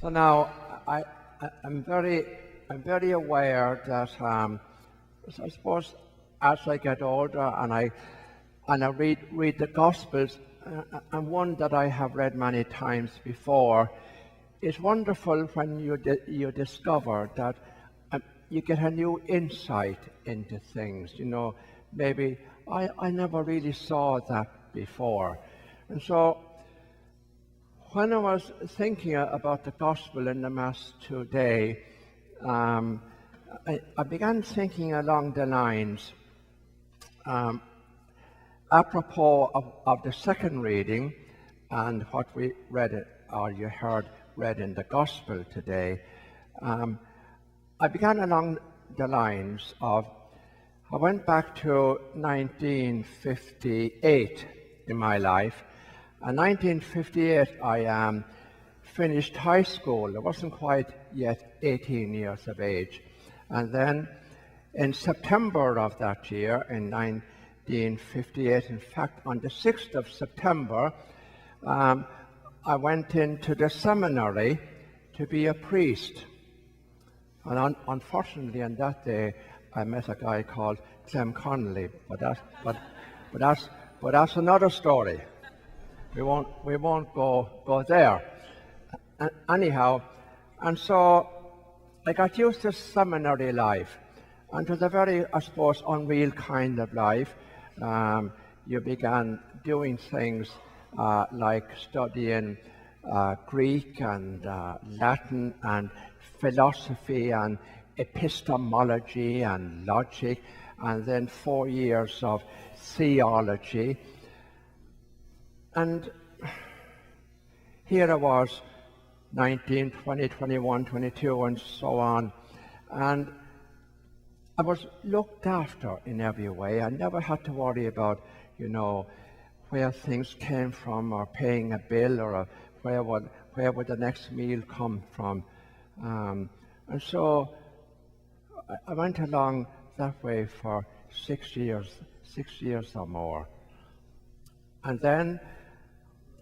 So now I'm very aware that so I suppose as I get older and I read the Gospels, and one that I have read many times before, it's wonderful when you discover that you get a new insight into things. You know, maybe I never really saw that before, and so when I was thinking about the gospel in the Mass today, I began thinking along the lines, apropos of the second reading and what we read, or you heard read in the gospel today. I began along the lines of, I went back to 1958 in my life. In 1958, I finished high school. I wasn't quite yet 18 years of age. And then in September of that year, in 1958, in fact, on the 6th of September, I went into the seminary to be a priest. And unfortunately, on that day, I met a guy called Clem Connolly, but that's another story. We won't go there. Anyhow, and so I got used to seminary life, and to the very, I suppose, unreal kind of life. You began doing things like studying Greek and Latin and philosophy and epistemology and logic, and then 4 years of theology. And here I was, 19, 20, 21, 22, and so on. And I was looked after in every way. I never had to worry about, where things came from, or paying a bill, or where would the next meal come from. And so I went along that way for 6 years or more. And then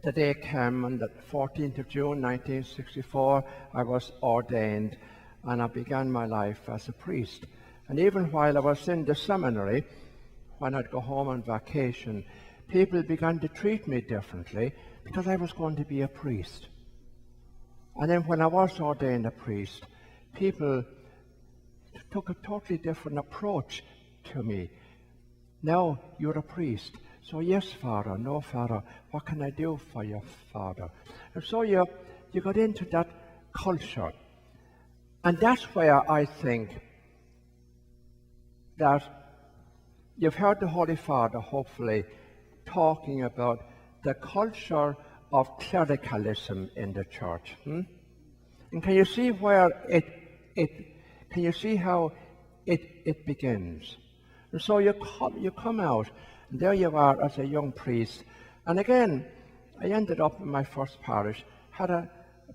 the day came, on the 14th of June, 1964, I was ordained, and I began my life as a priest. And even while I was in the seminary, when I'd go home on vacation, people began to treat me differently because I was going to be a priest. And then when I was ordained a priest, people took a totally different approach to me. Now you're a priest. So yes, Father, no, Father, what can I do for you, Father? And so you got into that culture. And that's where I think that you've heard the Holy Father, hopefully, talking about the culture of clericalism in the church. And can you see where can you see how it begins? And so you come out, and there you are as a young priest. And again, I ended up in my first parish, had a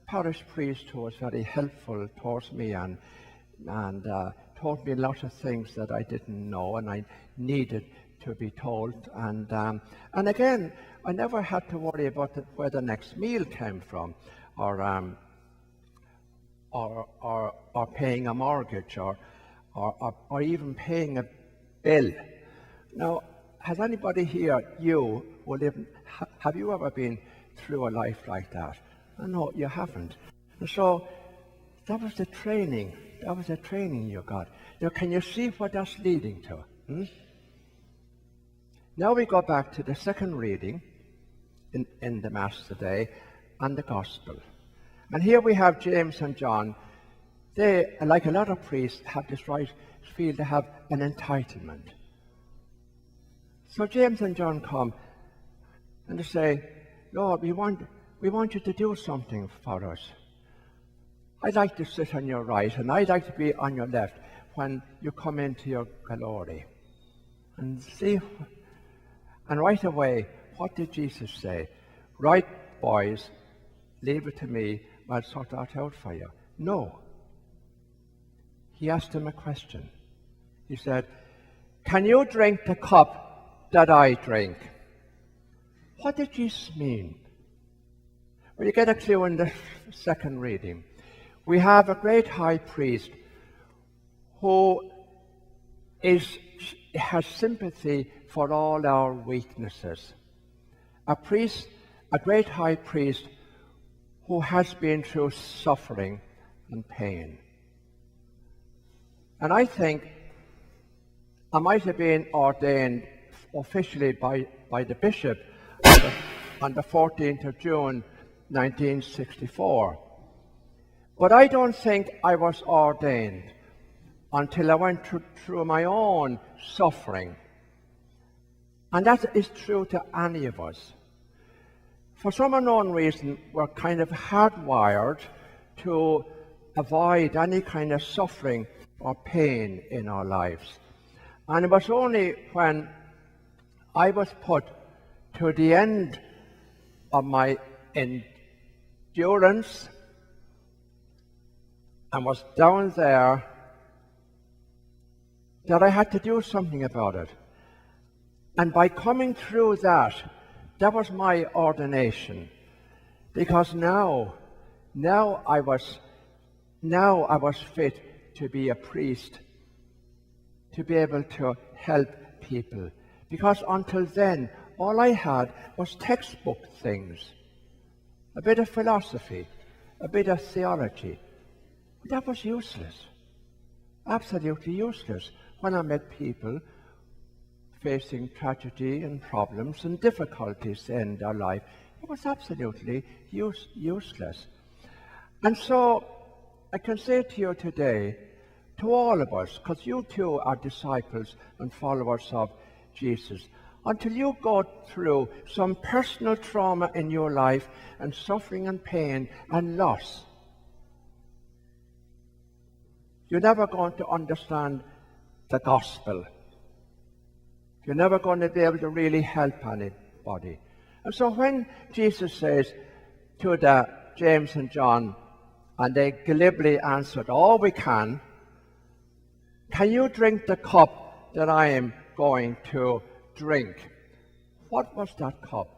parish priest who was very helpful towards me and taught me lots of things that I didn't know and I needed to be told. And again, I never had to worry about where the next meal came from, or paying a mortgage, or even paying a bill. Now, has anybody here, have you ever been through a life like that? No, you haven't. And so that was the training. That was the training you got. Now, can you see what that's leading to? Now we go back to the second reading in the Mass today and the Gospel. And here we have James and John. They, like a lot of priests, have this right, feel they have an entitlement. So James and John come and they say, Lord, we want you to do something for us. I'd like to sit on your right, and I'd like to be on your left when you come into your glory. And see, and right away, what did Jesus say? Right, boys, leave it to me, I'll sort that out for you. No. He asked him a question. He said, can you drink the cup that I drink? What did Jesus mean? Well, you get a clue in the second reading. We have a great high priest who has sympathy for all our weaknesses. A great high priest who has been through suffering and pain. And I think I might have been ordained officially by the bishop on the 14th of June 1964. But I don't think I was ordained until I went through my own suffering. And that is true to any of us. For some unknown reason, we're kind of hardwired to avoid any kind of suffering or pain in our lives. And it was only when I was put to the end of my endurance and was down there that I had to do something about it. And by coming through that was my ordination. Because now I was fit to be a priest, to be able to help people. Because until then, all I had was textbook things, a bit of philosophy, a bit of theology. That was useless, absolutely useless when I met people facing tragedy and problems and difficulties in their life. It was absolutely useless. And so I can say to you today, to all of us, because you too are disciples and followers of Jesus, until you go through some personal trauma in your life and suffering and pain and loss, you're never going to understand the gospel. You're never going to be able to really help anybody. And so when Jesus says to the James and John, and they glibly answered, "Oh, we can you drink the cup that I am going to drink?" What was that cup?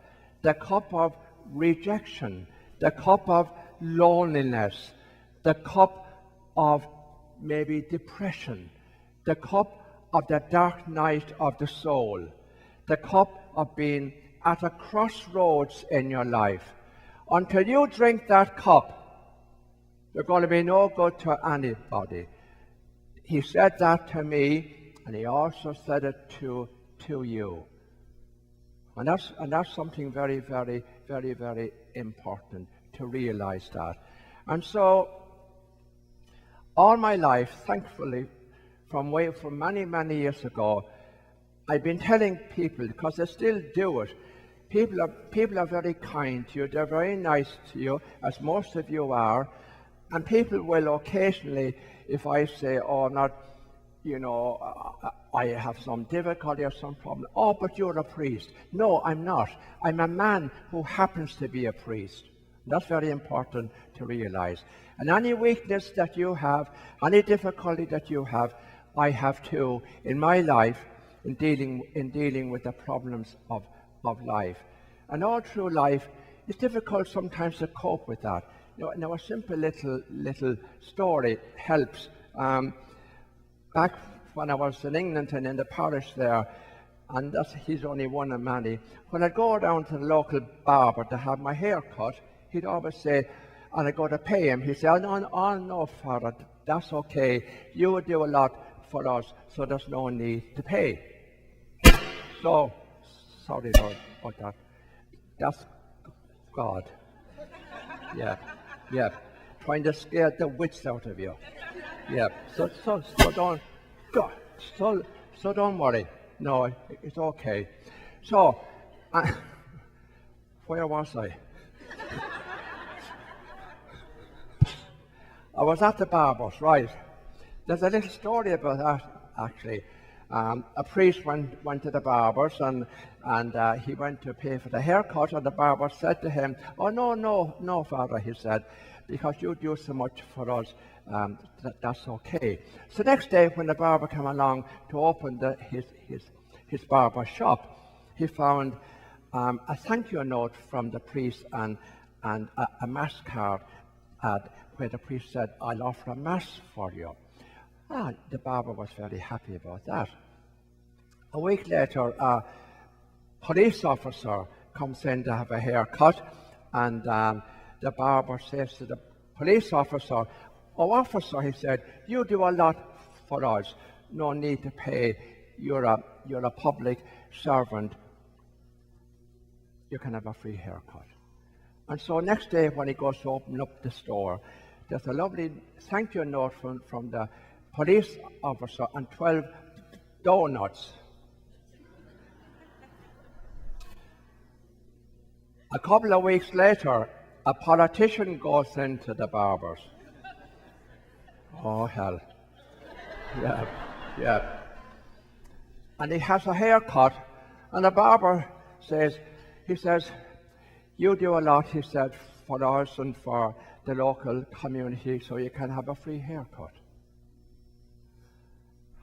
The cup of rejection, the cup of loneliness, the cup of maybe depression, the cup of the dark night of the soul, the cup of being at a crossroads in your life. Until you drink that cup, you're going to be no good to anybody. He said that to me, and he also said it to you. And that's something very, very, very, very important to realize that. And so, all my life, thankfully, from many, many years ago, I've been telling people, because they still do it, people are very kind to you, they're very nice to you, as most of you are, and people will occasionally, if I say, "Oh, I'm not, I have some difficulty or some problem," "Oh, but you're a priest." No, I'm not. I'm a man who happens to be a priest. That's very important to realize. And any weakness that you have, any difficulty that you have, I have too in my life in dealing with the problems of life. And all through life, it's difficult sometimes to cope with that. Now a simple little story helps. Back when I was in England and in the parish there, and he's only one of many, when I go down to the local barber to have my hair cut, he'd always say, and I go to pay him, he'd say, "Oh, no, Father, that's okay. You would do a lot for us, so there's no need to pay." So, sorry Lord about that. That's God. Yeah. Trying to scare the wits out of you. Yeah. So don't worry. No, it's okay. So, where was I? I was at the barber's, right? There's a little story about that, actually. A priest went to the barber's and he went to pay for the haircut, and the barber said to him, "Oh, no, Father," he said, "because you do so much for us, that's okay." So next day, when the barber came along to open his barber shop, he found a thank you note from the priest and a mass card where the priest said, I'll offer a mass for you. The barber was very happy about that. A week later, a police officer comes in to have a haircut, and the barber says to the police officer, "Oh, officer," he said, "you do a lot for us. No need to pay. You're a public servant. You can have a free haircut." And so next day when he goes to open up the store, there's a lovely thank you note from the police officer and 12 donuts. A couple of weeks later, a politician goes into the barber's. Oh, hell. Yeah. And he has a haircut, and the barber says, "You do a lot," he said, "for us and for the local community, so you can have a free haircut."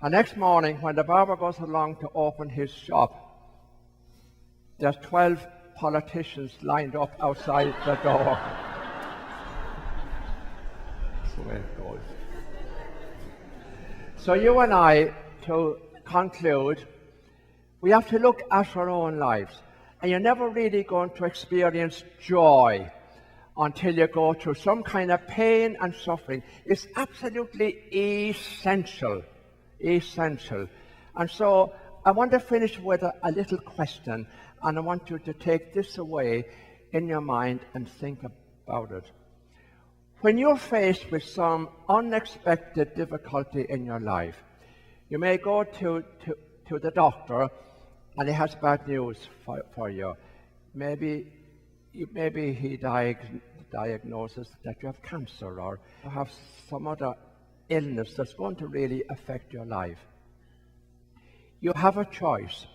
The next morning, when the barber goes along to open his shop, there's 12 politicians lined up outside the door. That's the way it goes. So you and I, to conclude, we have to look at our own lives. And you're never really going to experience joy until you go through some kind of pain and suffering. It's absolutely essential. And so I want to finish with a little question, and I want you to take this away in your mind and think about it. When you're faced with some unexpected difficulty in your life, you may go to the doctor and he has bad news for you. Maybe he diagnoses that you have cancer or you have some other illness that's going to really affect your life. You have a choice.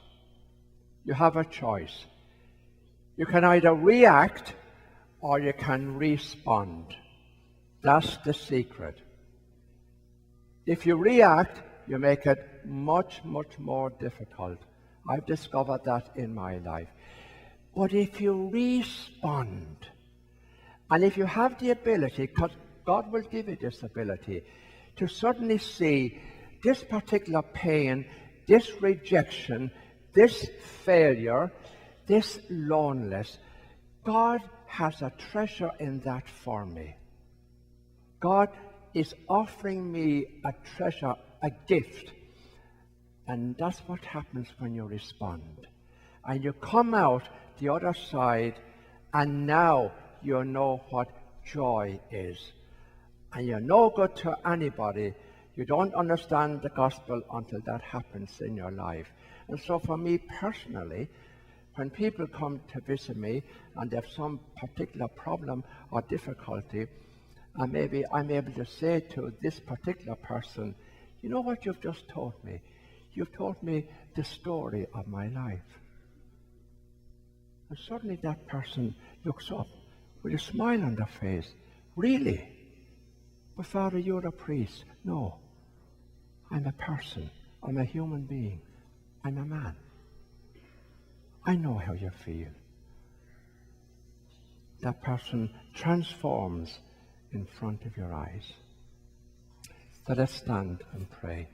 You can either react or you can respond. That's the secret. If you react, you make it much, much more difficult. I've discovered that in my life. But if you respond, and if you have the ability, because God will give you this ability, to suddenly see this particular pain, this rejection, this failure, this loneliness, God has a treasure in that for me. God is offering me a treasure, a gift. And that's what happens when you respond. And you come out the other side, and now you know what joy is. And you're no good to anybody. You don't understand the gospel until that happens in your life. And so for me personally, when people come to visit me and they have some particular problem or difficulty, and maybe I'm able to say to this particular person, "You know what you've just told me? You've told me the story of my life." And suddenly that person looks up with a smile on their face. "Really? But Father, you're a priest." "No, I'm a person. I'm a human being. I'm a man. I know how you feel." That person transforms in front of your eyes. So let's stand and pray.